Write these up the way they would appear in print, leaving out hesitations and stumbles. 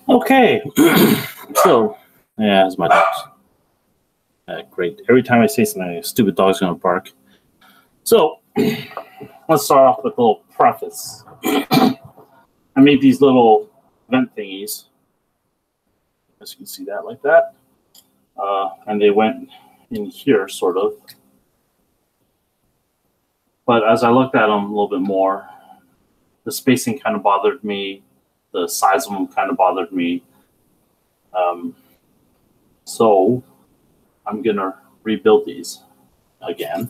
Okay, so yeah, it's my dogs. Great. Every time I say something, a stupid dog's gonna bark. So let's start off with a little preface. I made these little vent thingies. As you can see that like that, and they went in here sort of. But as I looked at them a little bit more, the spacing kind of bothered me. The size of them kind of bothered me. So I'm going to rebuild these again.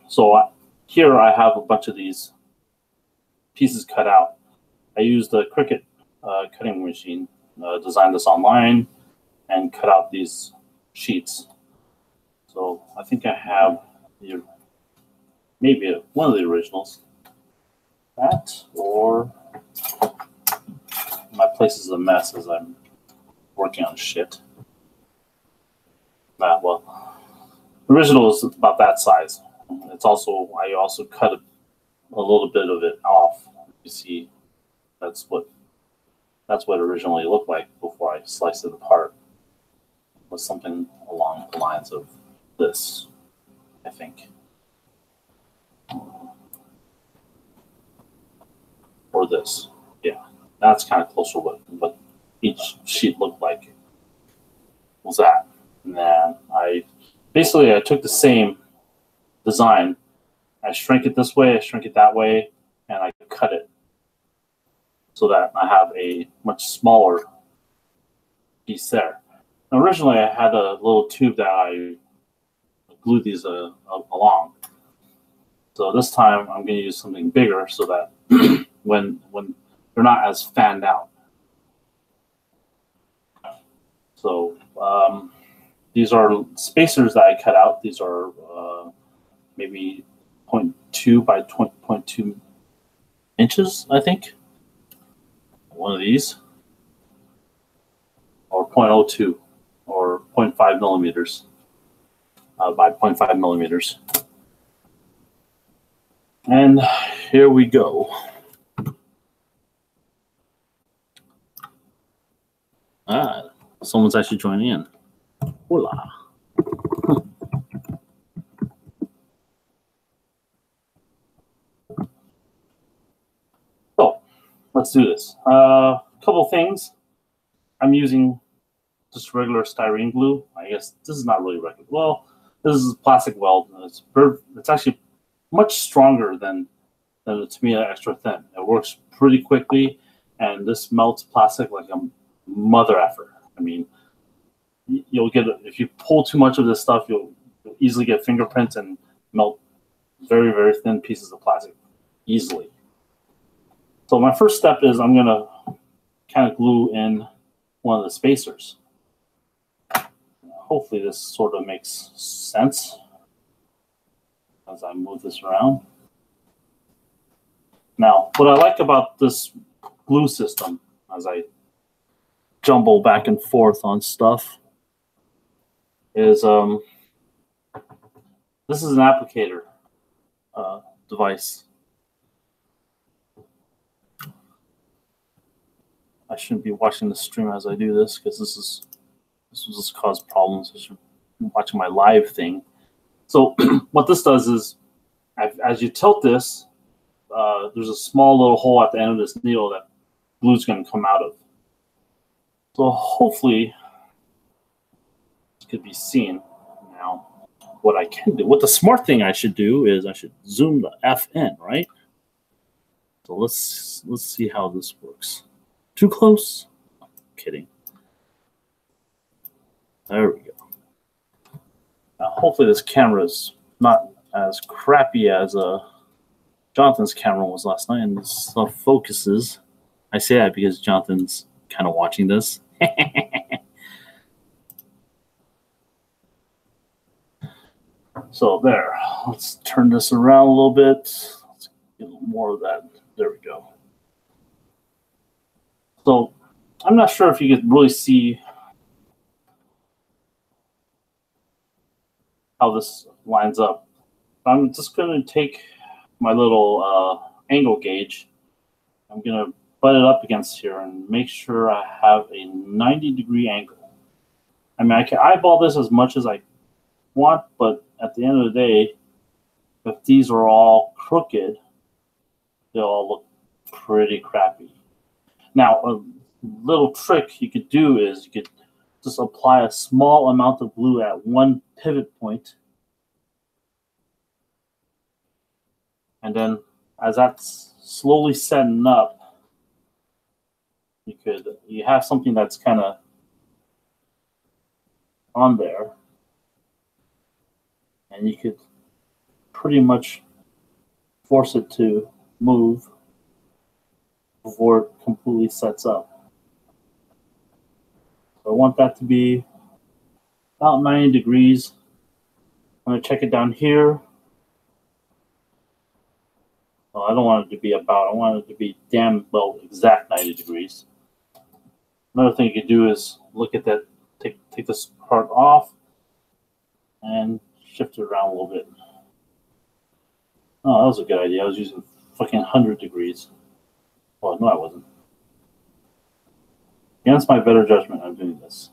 So here I have a bunch of these pieces cut out. I used the Cricut cutting machine, designed this online, and cut out these sheets. So I think I have maybe one of the originals. That, or my place is a mess as I'm working on shit. Well, the original is about that size. It's also, I also cut a little bit of it off. You see, that's what it originally looked like before I sliced it apart. It was something along the lines of this, I think. Or this. Yeah, that's kind of closer to what each sheet looked like. Was that. And then I took the same design. I shrank it this way, I shrank it that way, and I cut it so that I have a much smaller piece there. Now, originally, I had a little tube that I glued these along. So this time, I'm going to use something bigger so that when they're not as fanned out. So these are spacers that I cut out. These are maybe 0.2 by 0.2 inches, I think. One of these, or 0.02, or 0.5 millimeters by 0.5 millimeters. And here we go. Someone's actually joining in. Hola. So let's do this. A couple things. I'm using just regular styrene glue. I guess this is not really regular. Well, this is plastic weld. It's actually much stronger than the Tamiya Extra Thin. It works pretty quickly, and this melts plastic like a mother effer. I mean, you'll get, if you pull too much of this stuff, you'll easily get fingerprints and melt very, very thin pieces of plastic easily. So my first step is I'm going to kind of glue in one of the spacers. Hopefully this sort of makes sense as I move this around. Now, what I like about this glue system, as I jumble back and forth on stuff, is this is an applicator device. I shouldn't be watching the stream as I do this because this will just cause problems as you're watching my live thing. So what this does is, as you tilt this, there's a small little hole at the end of this needle that glue's going to come out of. So hopefully this could be seen. Now, what I can do, what the smart thing I should do is I should zoom the F in, right? So let's see how this works. Too close? I'm kidding. There we go. Now, hopefully this camera is not as crappy as Jonathan's camera was last night, and this stuff focuses. I say that because Jonathan's kind of watching this. So there, let's turn this around a little bit. Let's get more of that. There we go. So I'm not sure if you can really see how this lines up. I'm just going to take my little angle gauge. I'm going to butt it up against here and make sure I have a 90-degree angle. I mean, I can eyeball this as much as I want, but at the end of the day, if these are all crooked, they'll all look pretty crappy. Now, a little trick you could do is you could just apply a small amount of glue at one pivot point, and then as that's slowly setting up, you have something that's kind of on there, and you could pretty much force it to move before it completely sets up. So I want that to be about 90 degrees. I'm going to check it down here. Well, I don't want it to be about, I want it to be damn well exact 90 degrees. Another thing you could do is look at that, take this part off and shift it around a little bit. Oh, that was a good idea. I was using fucking 100 degrees. Well, no, I wasn't. Against my better judgment, I'm doing this.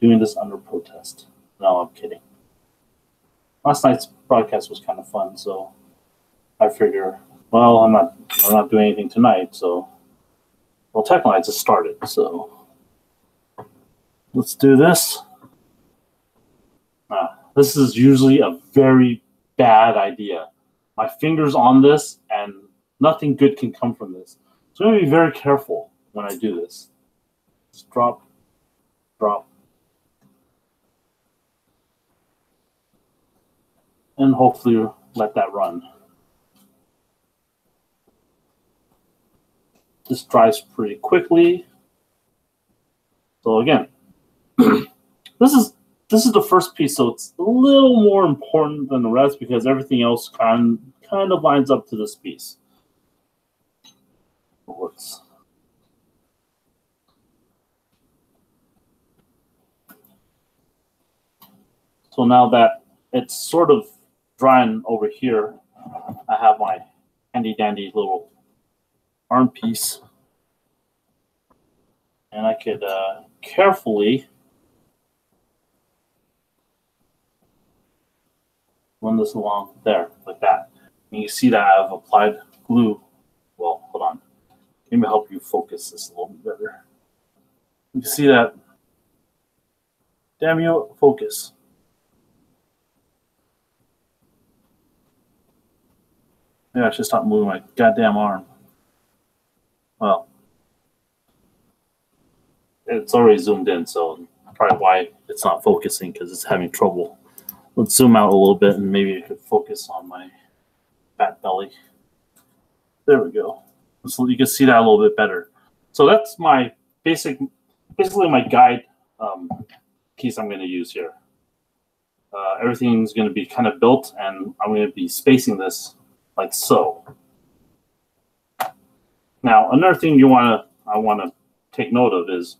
Doing this under protest. No, I'm kidding. Last night's broadcast was kind of fun, so I figure, well, I'm not doing anything tonight, so well, technically I just started, so let's do this. This is usually a very bad idea. My finger's on this, and nothing good can come from this. So I'm going to be very careful when I do this. Just drop, drop. And hopefully let that run. This dries pretty quickly. So again, this is the first piece, so it's a little more important than the rest because everything else kind of lines up to this piece. It works. So now that it's sort of drying over here, I have my handy dandy little arm piece, and I could carefully run this along there like that. And you see that I've applied glue. Well, hold on. Let me help you focus this a little bit better. You can see that. Damn you, focus. Maybe I should stop moving my goddamn arm. Well, it's already zoomed in, so probably why it's not focusing, because it's having trouble. Let's zoom out a little bit and maybe I could focus on my fat belly. There we go. So you can see that a little bit better. So that's my basically my guide piece I'm going to use here. Everything's going to be kind of built, and I'm going to be spacing this like so. Now, another thing I want to take note of is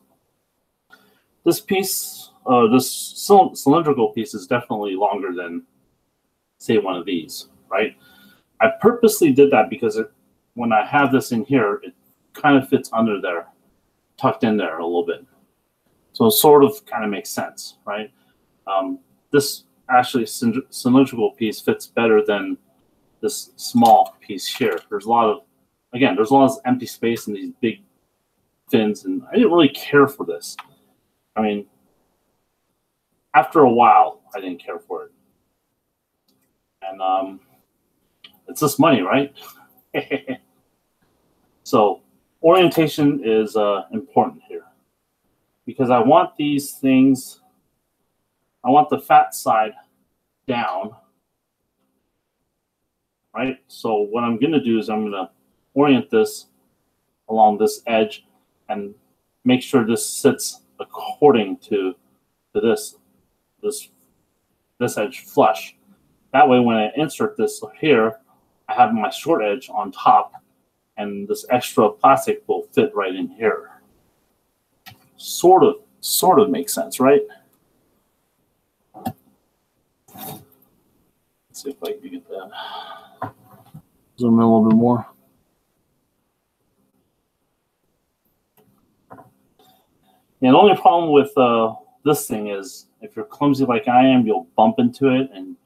this piece, this cylindrical piece is definitely longer than, say, one of these, right? I purposely did that because when I have this in here, it kind of fits under there, tucked in there a little bit. So it sort of kind of makes sense, right? This actually cylindrical piece fits better than this small piece here. There's a lot of empty space in these big fins, and I didn't really care for this. I mean, after a while, I didn't care for it. And it's just money, right? So orientation is important here, because I want these things, I want the fat side down, right? So what I'm going to do is I'm going to orient this along this edge and make sure this sits according to this edge flush. That way, when I insert this here, I have my short edge on top, and this extra plastic will fit right in here. Sort of makes sense, right? Let's see if I can get that. Zoom in a little bit more. Yeah, the only problem with this thing is if you're clumsy like I am, you'll bump into it and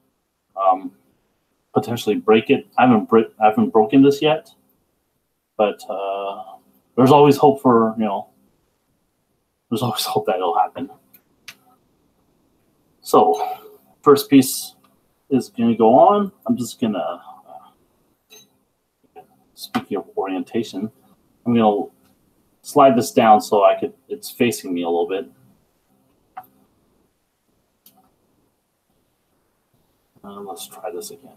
potentially break it. I haven't broken this yet, but there's always hope for, there's always hope that it'll happen. So first piece is going to go on. I'm just going to, speaking of orientation, I'm going to slide this down so it's facing me a little bit. Let's try this again.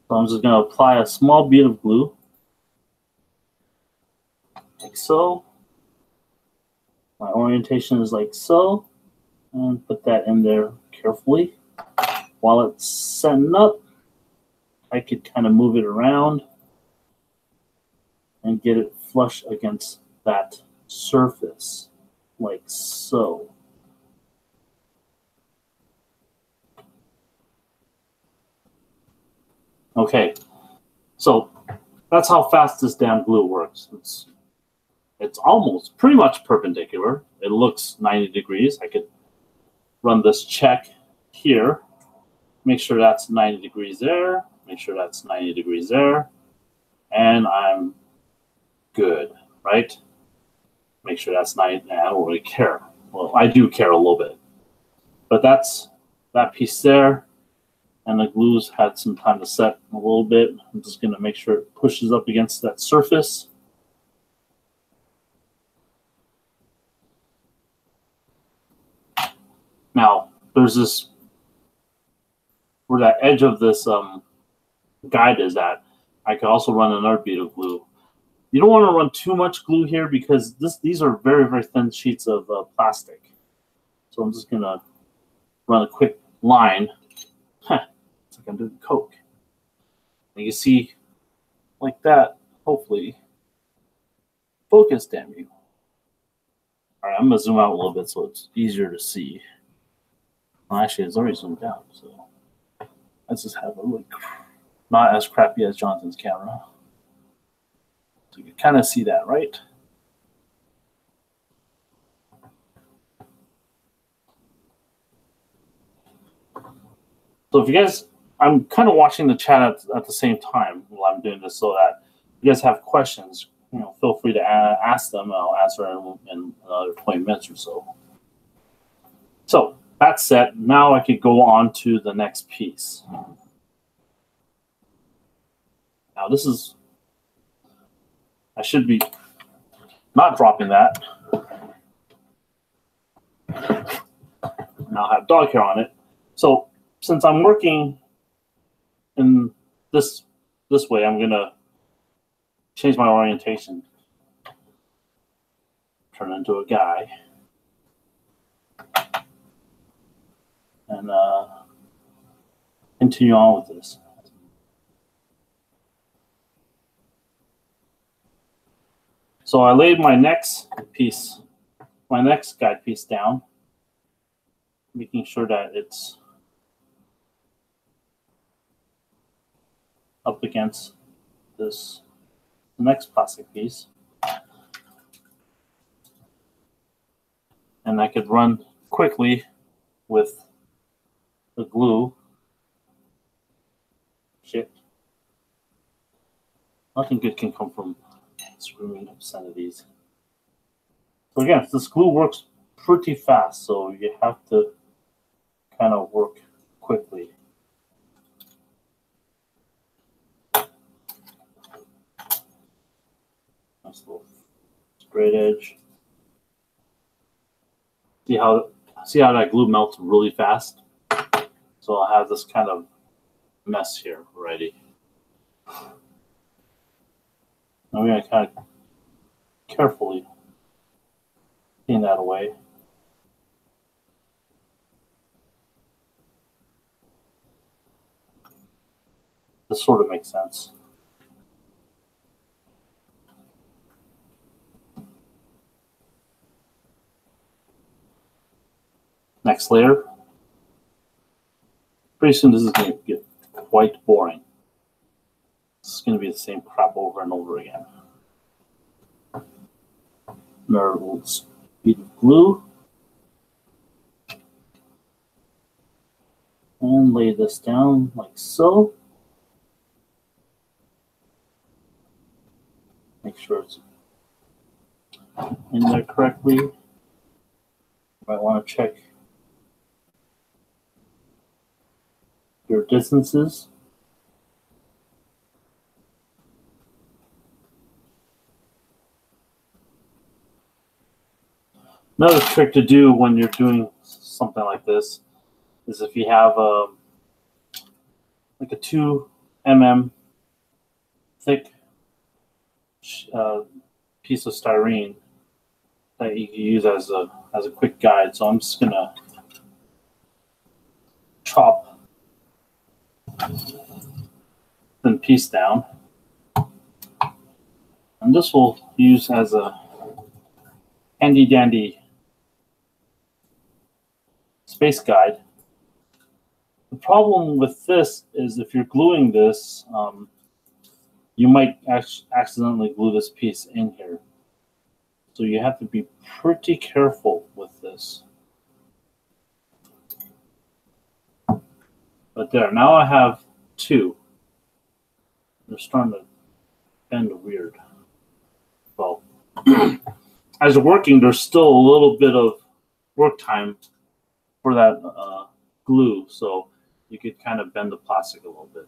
So I'm just going to apply a small bead of glue, like so. My orientation is like so, and put that in there carefully. While it's setting up, I could kind of move it around and get it flush against that surface, like so. Okay, so that's how fast this damn glue works. It's almost pretty much perpendicular. It looks 90 degrees. I could run this check here, make sure that's 90 degrees there, make sure that's 90 degrees there, and I'm good, right? Make sure that's 90. I don't really care. Well, I do care a little bit, but that's that piece there. And the glue's had some time to set a little bit. I'm just going to make sure it pushes up against that surface. Now, there's this, where that edge of this guide is at, I could also run another bead of glue. You don't want to run too much glue here because these are very, very thin sheets of plastic. So I'm just going to run a quick line. It's like I'm doing Coke. And you see, like that, hopefully. Focus, damn you. All right, I'm going to zoom out a little bit so it's easier to see. Well, actually, it's already zoomed out, so let's just have a look. Not as crappy as Jonathan's camera. So you can kind of see that, right? So if you guys, I'm kind of watching the chat at the same time while I'm doing this, so that if you guys have questions, feel free to ask them, and I'll answer them in another 20 minutes or so. So that's set. Now I could go on to the next piece. Now this is, I should be not dropping that. Now I have dog hair on it. So since I'm working in this way, I'm going to change my orientation. Turn into a guy. And continue on with this. So I laid my next guide piece down, making sure that it's up against this next plastic piece. And I could run quickly with the glue. Shit. Nothing good can come from screaming obscenities. So again, this glue works pretty fast, so you have to kind of work quickly. Nice little straight edge. See how that glue melts really fast? So I'll have this kind of mess here already. Now we're going to kind of carefully clean that away. This sort of makes sense. Next layer. Pretty soon this is going to get quite boring. This is going to be the same crap over and over again. Another little bead of glue. And lay this down like so. Make sure it's in there correctly. You might want to check your distances. Another trick to do when you're doing something like this is if you have like a 2 mm thick piece of styrene that you can use as a quick guide. So I'm just gonna chop thin piece down, and this will use as a handy dandy space guide. The problem with this is if you're gluing this, you might accidentally glue this piece in here. So you have to be pretty careful with this. But there, now I have 2. They're starting to bend weird. Well, as you're working, there's still a little bit of work time for that glue, so you could kind of bend the plastic a little bit.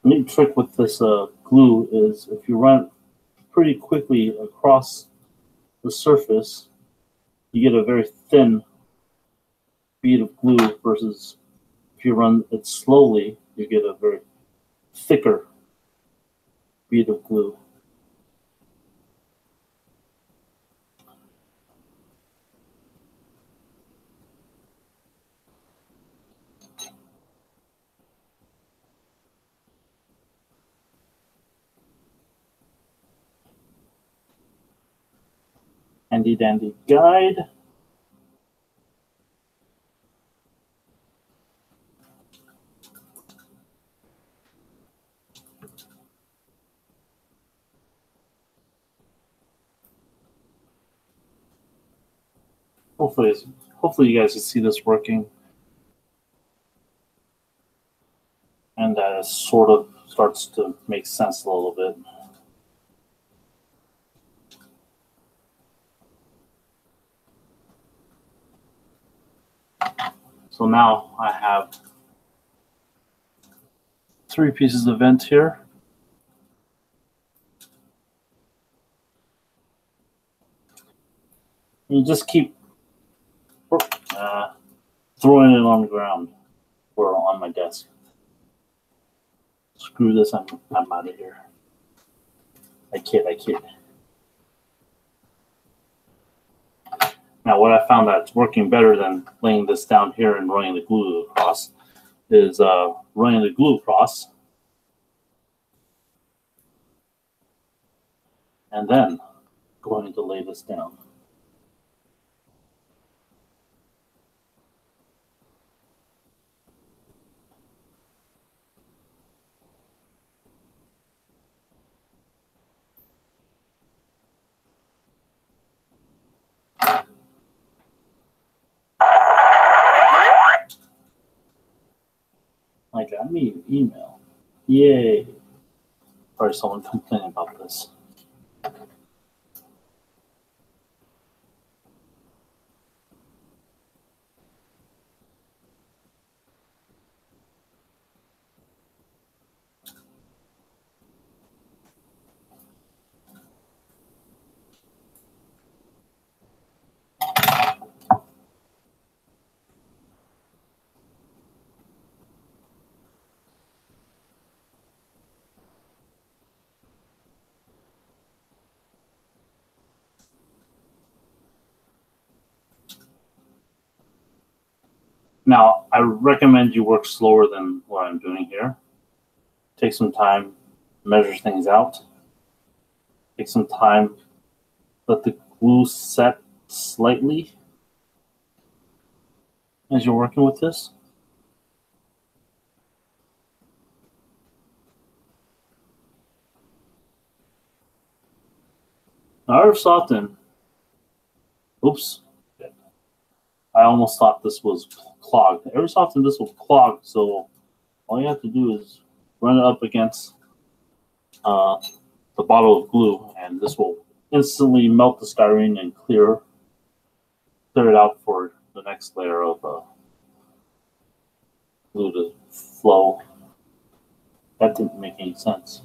The neat trick with this glue is if you run it pretty quickly across the surface, you get a very thin bead of glue, versus if you run it slowly, you get a very thicker bead of glue. Handy dandy guide. Hopefully you guys can see this working, and that it sort of starts to make sense a little bit. So now I have 3 pieces of vent here. And you just keep throwing it on the ground or on my desk. Screw this, I'm out of here. I kid. Now what I found that's working better than laying this down here and running the glue across is running the glue across and then going to lay this down. I got me an email. Yay. Probably someone complaining about this. Now, I recommend you work slower than what I'm doing here. Take some time, measure things out. Take some time, let the glue set slightly as you're working with this. Now, every so often, oops, I almost thought this was clogged. Every so often this will clog, so all you have to do is run it up against the bottle of glue, and this will instantly melt the styrene and clear it out for the next layer of glue to flow. That didn't make any sense.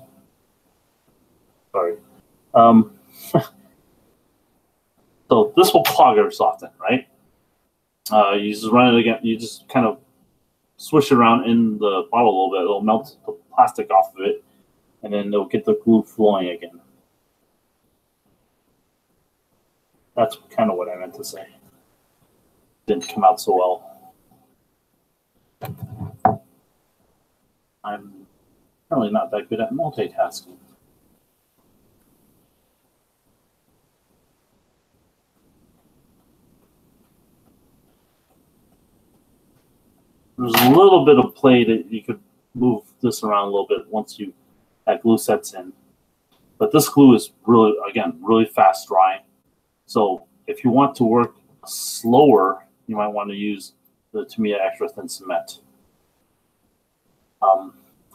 Sorry. So this will clog every so often, right? You just run it again. You just kind of swish it around in the bottle a little bit. It'll melt the plastic off of it, and then it'll get the glue flowing again. That's kind of what I meant to say. Didn't come out so well. I'm apparently not that good at multitasking. There's a little bit of play that you could move this around a little bit once that glue sets in. But this glue is really, again, really fast drying. So if you want to work slower, you might want to use the Tamiya extra thin cement.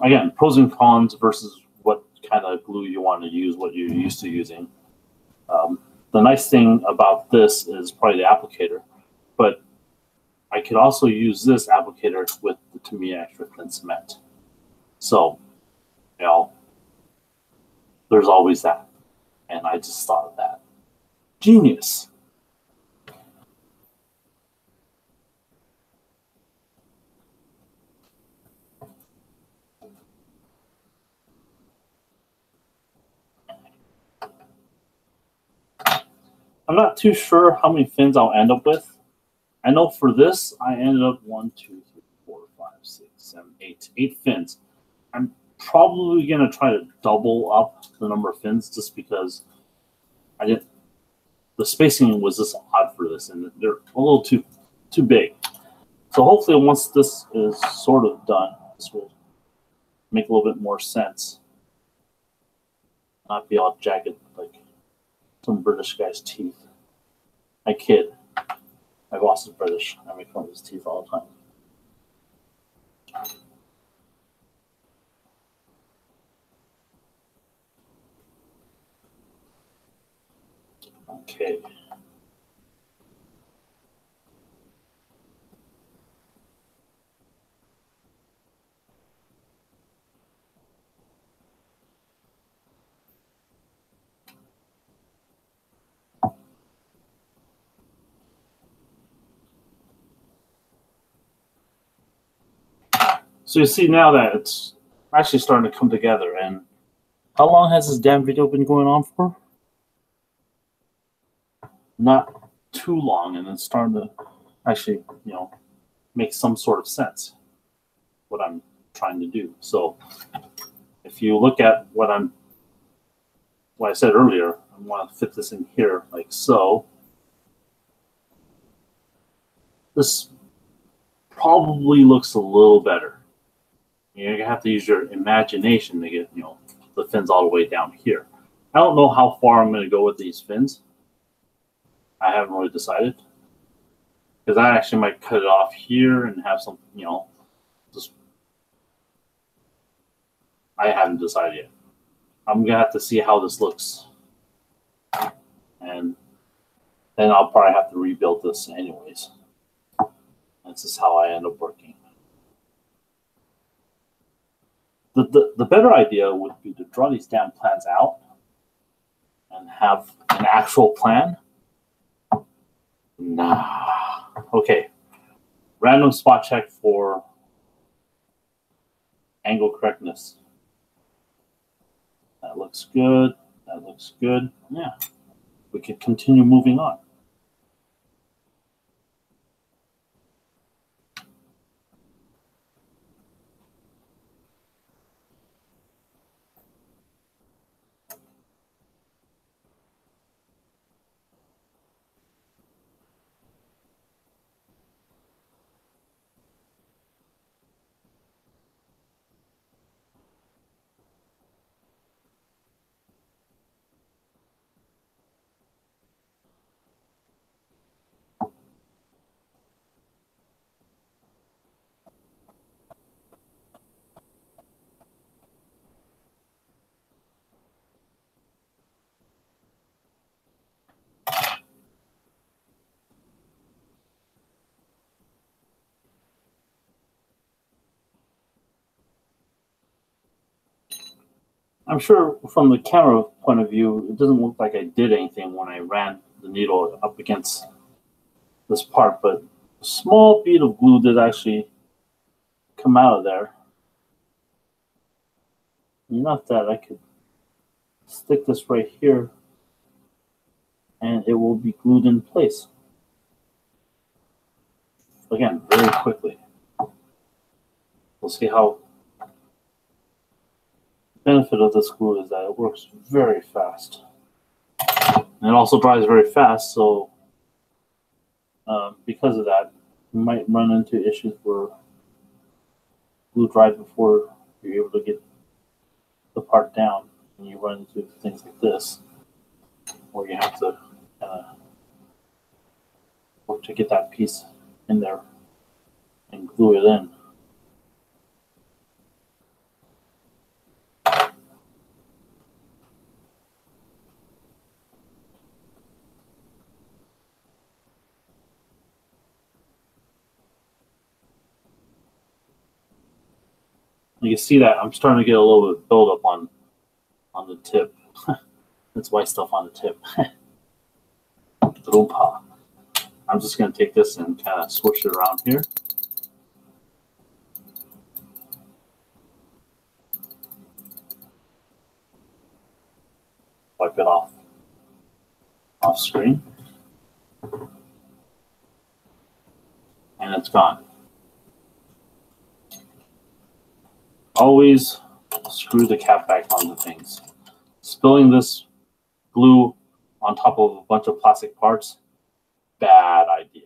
Again, pros and cons versus what kind of glue you want to use, what you're used to using. The nice thing about this is probably the applicator, but I could also use this applicator with the Tamiya extra thin cement. So, you know, there's always that. And I just thought of that. Genius. I'm not too sure how many fins I'll end up with. I know for this, I ended up 1, 2, 3, 4, 5, 6, 7, 8 fins. I'm probably going to try to double up the number of fins just because the spacing was just odd for this, and they're a little too big. So hopefully once this is sort of done, this will make a little bit more sense. Not be all jagged like some British guy's teeth. I kid. My boss is British. I make fun of his teeth all the time. Okay. So you see now that it's actually starting to come together. And how long has this damn video been going on for? Not too long, and it's starting to actually, you know, make some sort of sense what I'm trying to do. So if you look at what I said earlier, I want to fit this in here like so. This probably looks a little better. You're gonna have to use your imagination to get, you know, the fins all the way down here. I don't know how far I'm going to go with these fins. I haven't really decided, because I actually might cut it off here and have some, you know, just. I haven't decided yet. I'm gonna have to see how this looks And then I'll probably have to rebuild this anyways. This is how I end up working. The better idea would be to draw these damn plans out and have an actual plan. Nah. Okay. Random spot check for angle correctness. That looks good. That looks good. Yeah. We can continue moving on. I'm sure from the camera point of view, it doesn't look like I did anything when I ran the needle up against this part, but a small bead of glue did actually come out of there. Enough that I could stick this right here and it will be glued in place. Again, very quickly. We'll see how benefit of this glue is that it works very fast. And it also dries very fast, so because of that, you might run into issues where glue dries before you're able to get the part down, and you run into things like this, where you have to work to get that piece in there and glue it in. You can see that I'm starting to get a little bit of buildup on the tip. That's white stuff on the tip. I'm just going to take this and kind of switch it around here. Wipe it off screen. And it's gone. Always screw the cap back onto things. Spilling this glue on top of a bunch of plastic parts, bad idea.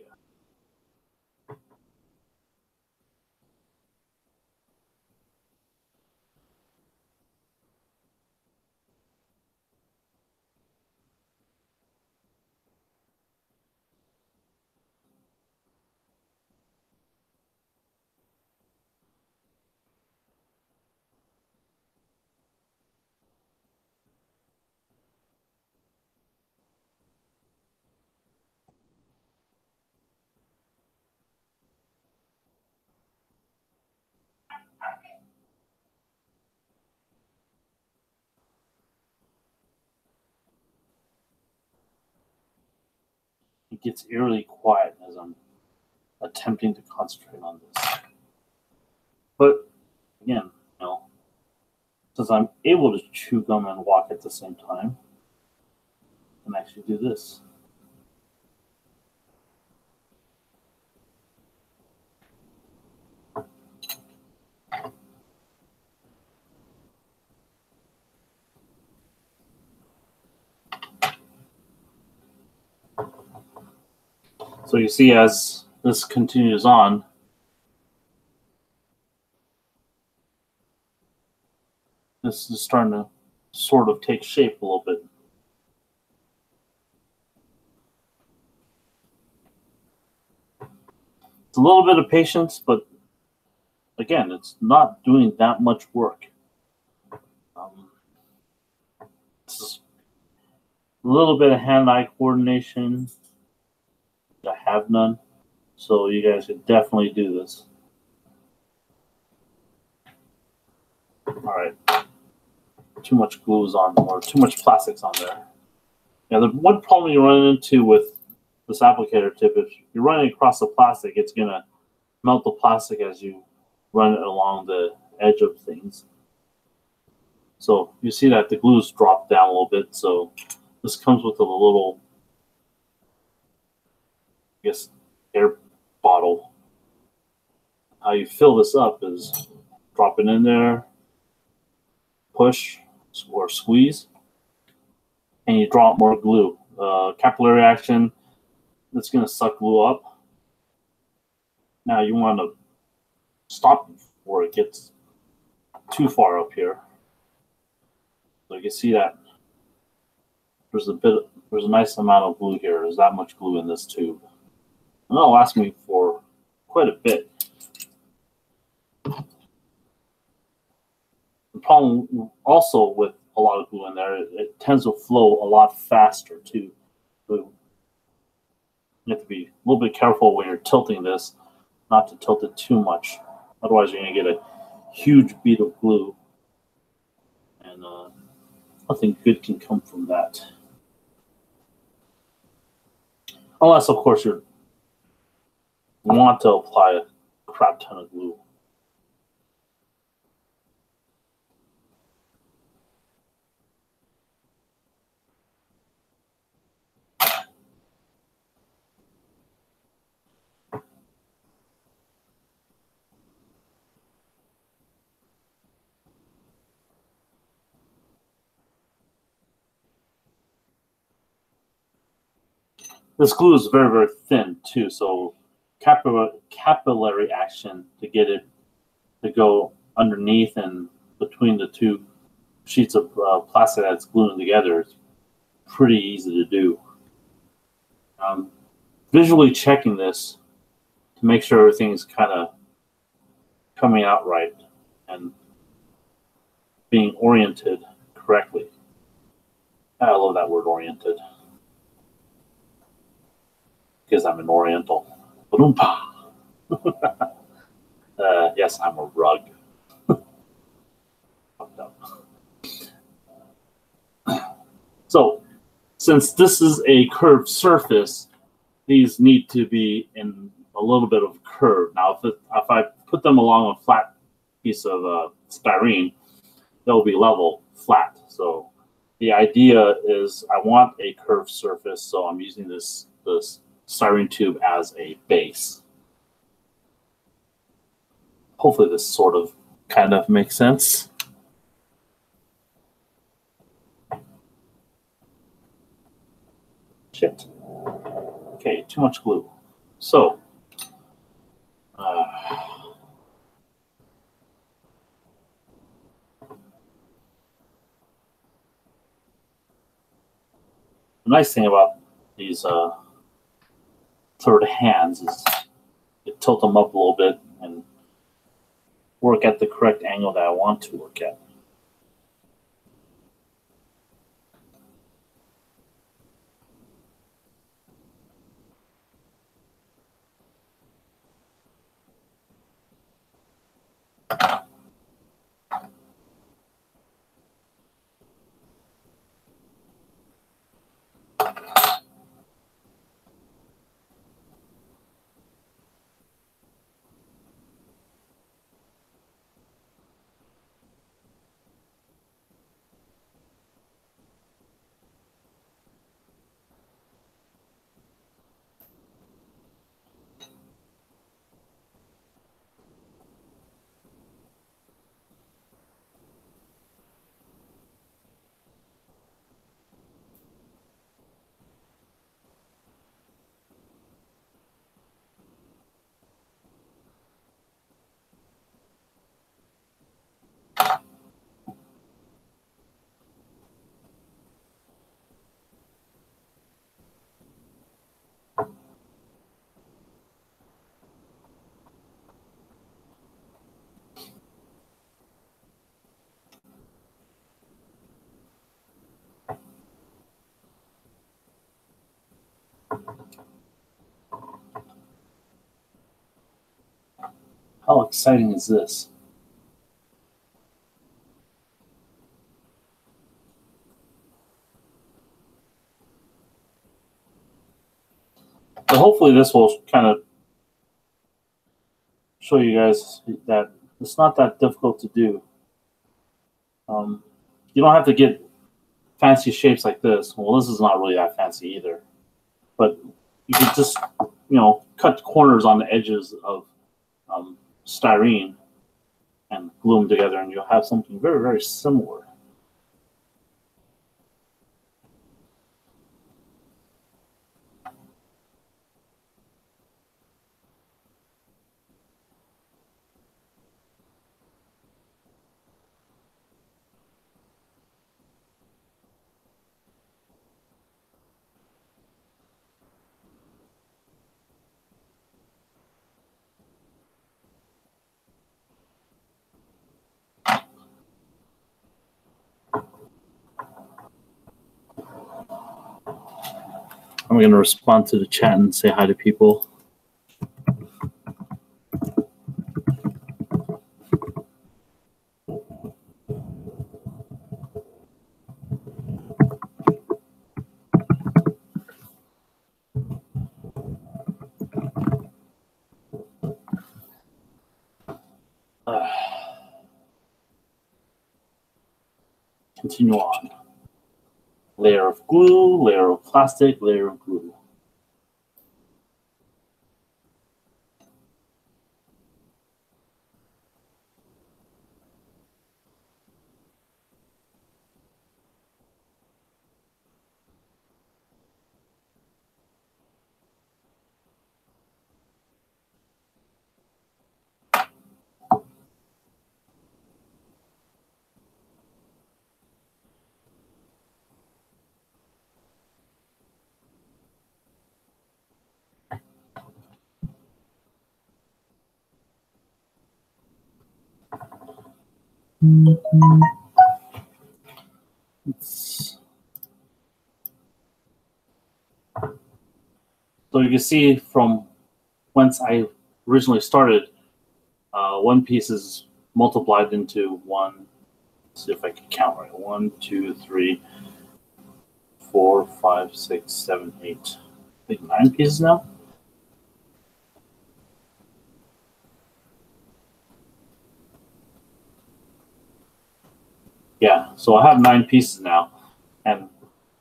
It gets eerily quiet as I'm attempting to concentrate on this. But again, since I'm able to chew gum and walk at the same time, I can actually do this. So you see, as this continues on, this is starting to sort of take shape a little bit. It's a little bit of patience, but again, it's not doing that much work. This is A little bit of hand-eye coordination. I have none, so you guys could definitely do this. All right. Too much glue is on, or too much plastic's on there. Yeah, the one problem you run into with this applicator tip, if you're running across the plastic, it's gonna melt the plastic as you run it along the edge of things. So you see that the glue's dropped down a little bit. So this comes with a little, I guess, air bottle. How you fill this up is drop it in there, push or squeeze, and you drop more glue. Capillary action, that's going to suck glue up. Now you want to stop before it gets too far up here. So you can see that there's a nice amount of glue here. There's that much glue in this tube. And that'll last me for quite a bit. The problem also with a lot of glue in there, it tends to flow a lot faster too. So you have to be a little bit careful when you're tilting this, not to tilt it too much. Otherwise, you're going to get a huge bead of glue, and nothing good can come from that. Unless, of course, you want to apply a crap ton of glue. This glue is very, very thin too, so capillary action to get it to go underneath and between the two sheets of plastic that's gluing together is pretty easy to do. Visually checking this to make sure everything's kind of coming out right and being oriented correctly. I love that word, oriented, because I'm an Oriental. Yes, I'm a rug. So, since this is a curved surface, these need to be in a little bit of curve. Now, if I put them along a flat piece of styrene, they'll be level, flat. So the idea is I want a curved surface, so I'm using this styrene tube as a base. Hopefully this sort of kind of makes sense. Shit. Okay, too much glue. So, the nice thing about these third hands is you tilt them up a little bit and work at the correct angle that I want to work at. How exciting is this? So hopefully this will kind of show you guys that it's not that difficult to do. You don't have to get fancy shapes like this. Well, this is not really that fancy either. But you can just, cut corners on the edges of styrene and glue them together, and you'll have something very, very similar. I'm going to respond to the chat and say hi to people. Continue on. Layer of glue, layer of plastic, layer of glue. So you can see from whence I originally started, one piece is multiplied into one. Let's see if I can count right. 1, 2, 3, 4, 5, 6, 7, 8. I think 9 pieces now. Yeah, so I have 9 pieces now, and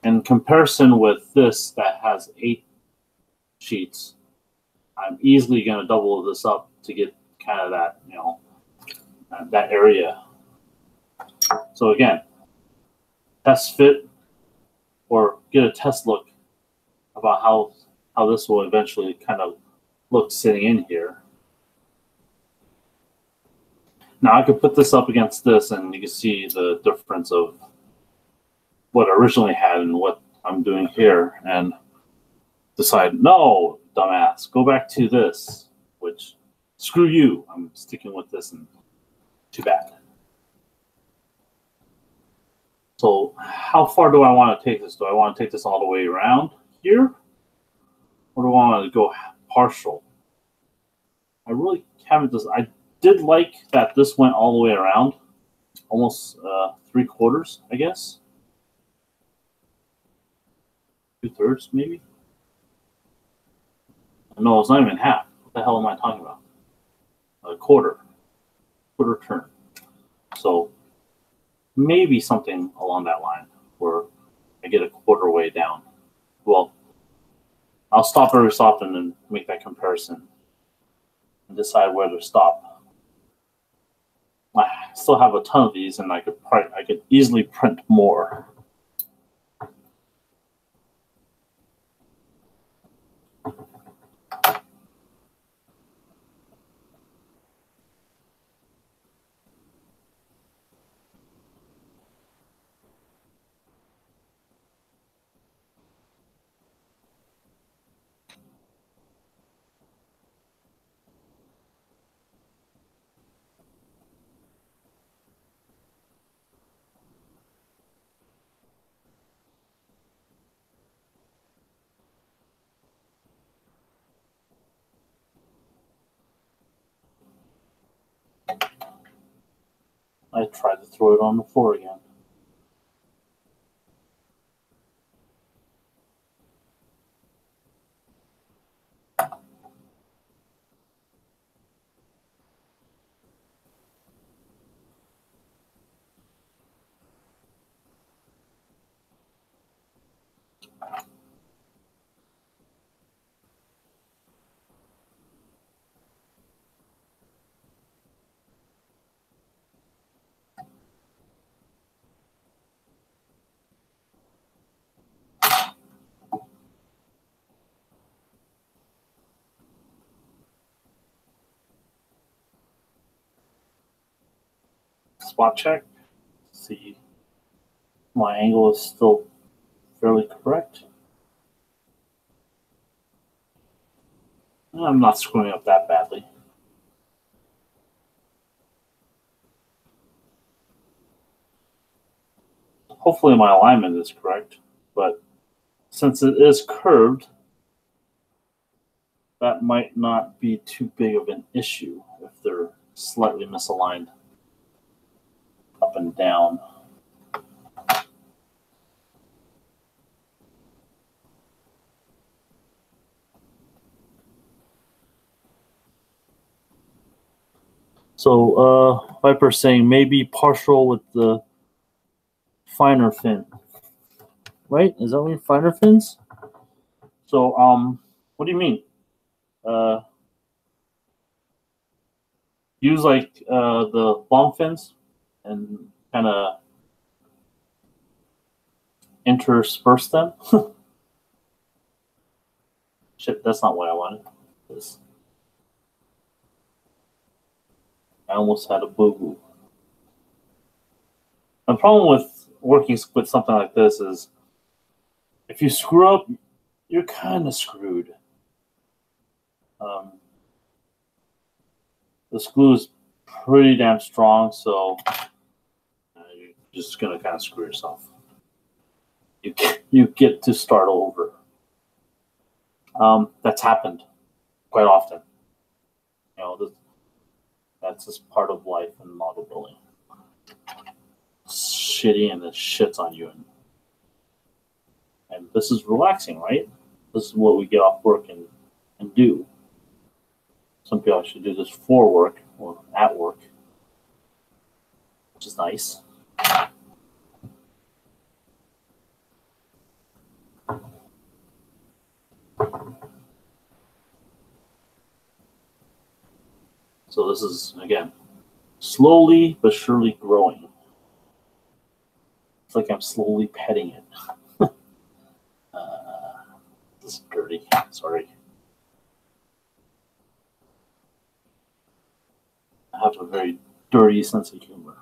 in comparison with this that has 8 sheets, I'm easily going to double this up to get kind of that, that area. So again, test fit or get a test look about how this will eventually kind of look sitting in here. Now I could put this up against this and you can see the difference of what I originally had and what I'm doing here and decide, no, dumbass, go back to this, which screw you, I'm sticking with this and too bad. So how far do I want to take this? Do I want to take this all the way around here? Or do I want to go partial? I really haven't. I did like that this went all the way around, almost 3/4, I guess. 2/3, maybe? No, it's not even half. What the hell am I talking about? A quarter turn. So maybe something along that line where I get a quarter way down. Well, I'll stop every so often and make that comparison and decide where to stop. I still have a ton of these, and I could easily print more. I tried to throw it on the floor again. Spot check. See, my angle is still fairly correct. I'm not screwing up that badly. Hopefully my alignment is correct, but since it is curved, that might not be too big of an issue if they're slightly misaligned up and down. So Viper's saying maybe partial with the finer fin, right? Is that what you mean, finer fins? So what do you mean? Use like the long fins and kind of intersperse them. Shit, that's not what I wanted. I almost had a boo-boo. The problem with working with something like this is if you screw up, you're kind of screwed. This glue is pretty damn strong, so you're just going to kind of screw yourself. You get to start over. That's happened quite often. You know, that's just part of life in model building. It's shitty and it shits on you. And this is relaxing, right? This is what we get off work and do. Some people actually do this for work or at work, which is nice. So this is, again, slowly but surely growing. It's like I'm slowly petting it. This is dirty, sorry. I have a very dirty sense of humor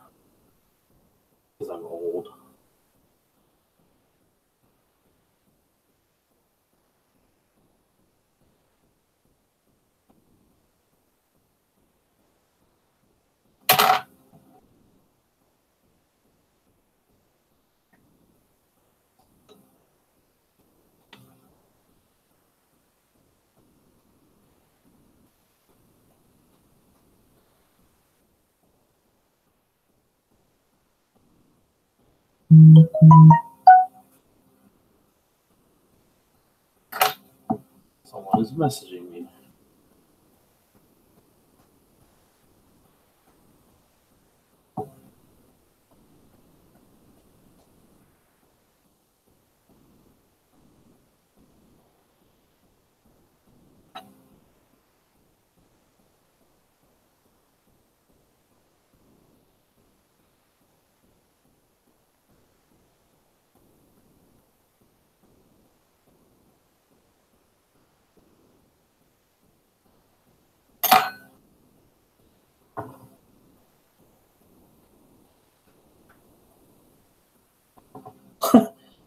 because I'm old. Someone is messaging me.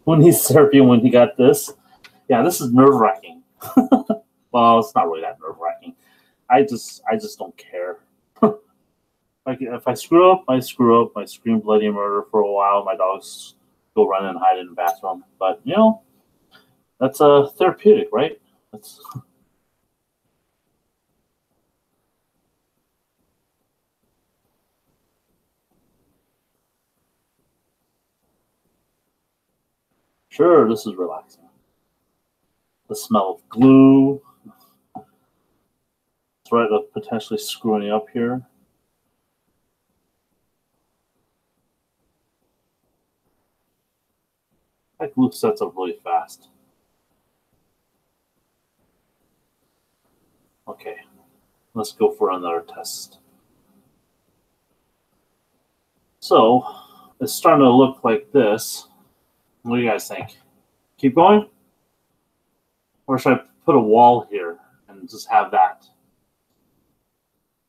When he's Serbian, when he got this, yeah, this is nerve-wracking. Well, it's not really that nerve-wracking. I just don't care. Like if I screw up, I screw up. I scream bloody murder for a while. My dogs go run and hide in the bathroom. But you know, that's therapeutic, right? That's Sure, this is relaxing. The smell of glue. Threat of potentially screwing up here. That glue sets up really fast. Okay, let's go for another test. So it's starting to look like this. What do you guys think? Keep going? Or should I put a wall here and just have that?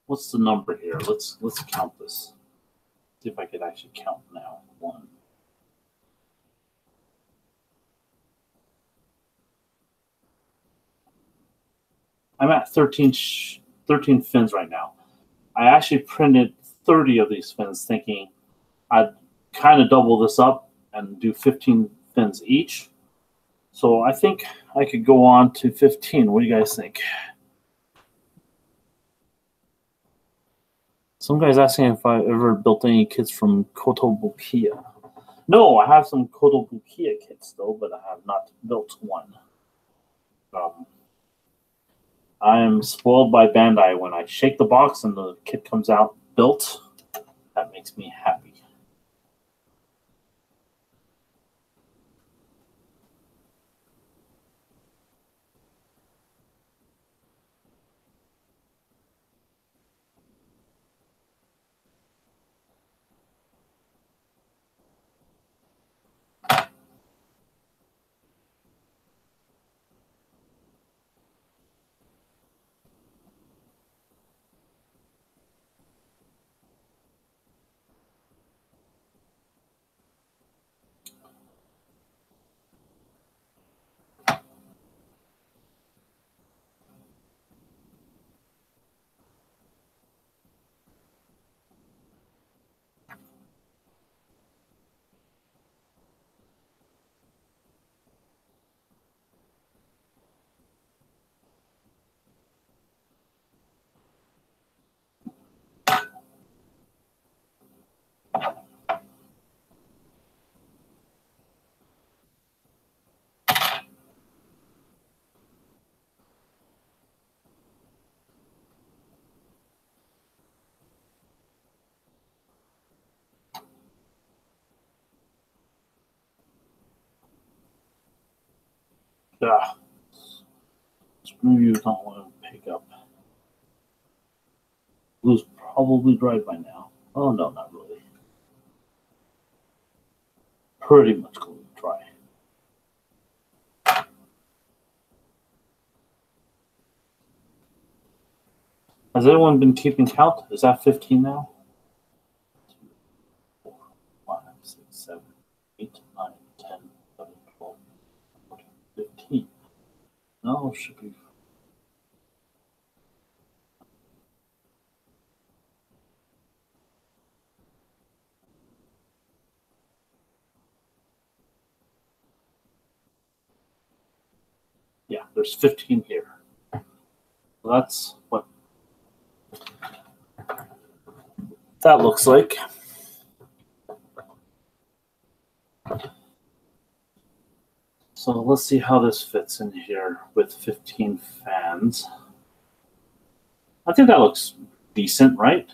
What's the number here? Let's count this. See if I could actually count now. 1. I'm at 13 fins right now. I actually printed 30 of these fins thinking I'd kind of double this up and do 15 fins each. So I think I could go on to 15. What do you guys think? Some guy's asking if I ever built any kits from Kotobukiya. No, I have some Kotobukiya kits though, but I have not built one. I am spoiled by Bandai. When I shake the box and the kit comes out built, that makes me happy. Yeah. Screw you, don't want to pick up. Blue's probably dried by now. Oh no, not really. Pretty much dry. Has anyone been keeping count? Is that 15 now? 2, 4, 5, 6, 7, 8, 9, 10, 11, 12, 14, 15. No, it should be. Yeah, there's 15 here. So that's what that looks like. So let's see how this fits in here with 15 fans. I think that looks decent, right?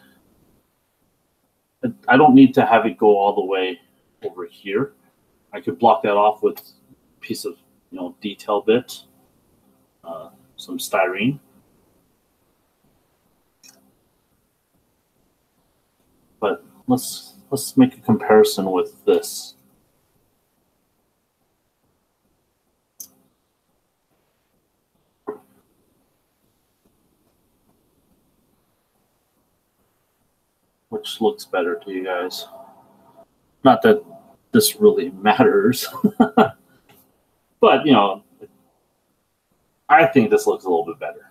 I don't need to have it go all the way over here. I could block that off with a piece of, detail bit, some styrene. But let's make a comparison with this. Which looks better to you guys? Not that this really matters, but I think this looks a little bit better.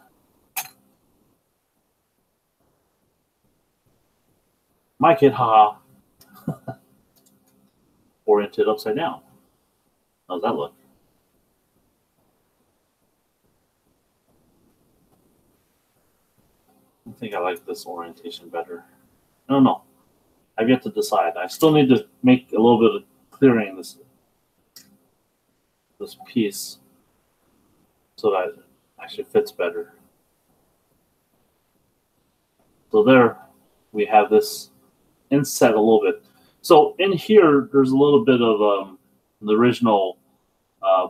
My kid, haha, oriented upside down. How's that look? I think I like this orientation better. I don't know. I've yet to decide. I still need to make a little bit of clearing this. this piece so that it actually fits better. So there we have this inset a little bit. So in here, there's a little bit of the original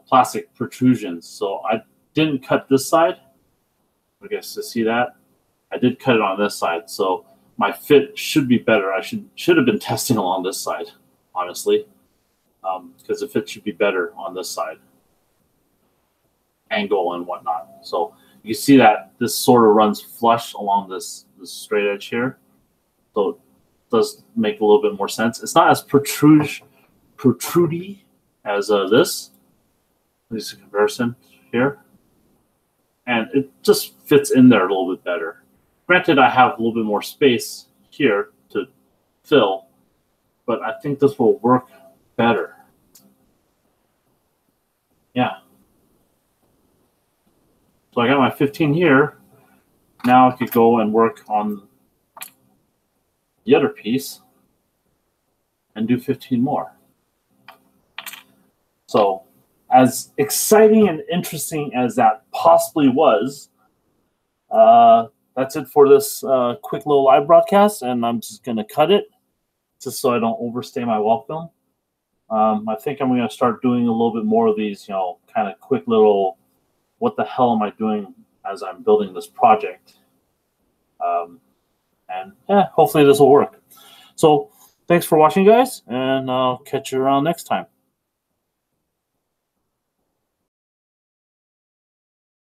plastic protrusions. So I didn't cut this side. I guess to see that. I did cut it on this side. So my fit should be better. I should have been testing along this side, honestly, because the fit should be better on this side. Angle and whatnot. So you see that this sort of runs flush along this straight edge here. So it does make a little bit more sense. It's not as protrudy as this. There's a comparison here. And it just fits in there a little bit better. Granted, I have a little bit more space here to fill, but I think this will work better. Yeah. So I got my 15 here. Now I could go and work on the other piece and do 15 more. So as exciting and interesting as that possibly was, that's it for this quick little live broadcast, and I'm just going to cut it just so I don't overstay my wall film. I think I'm going to start doing a little bit more of these, you know, kind of quick little, what the hell am I doing as I'm building this project? And yeah, hopefully this will work. So thanks for watching, guys, and I'll catch you around next time.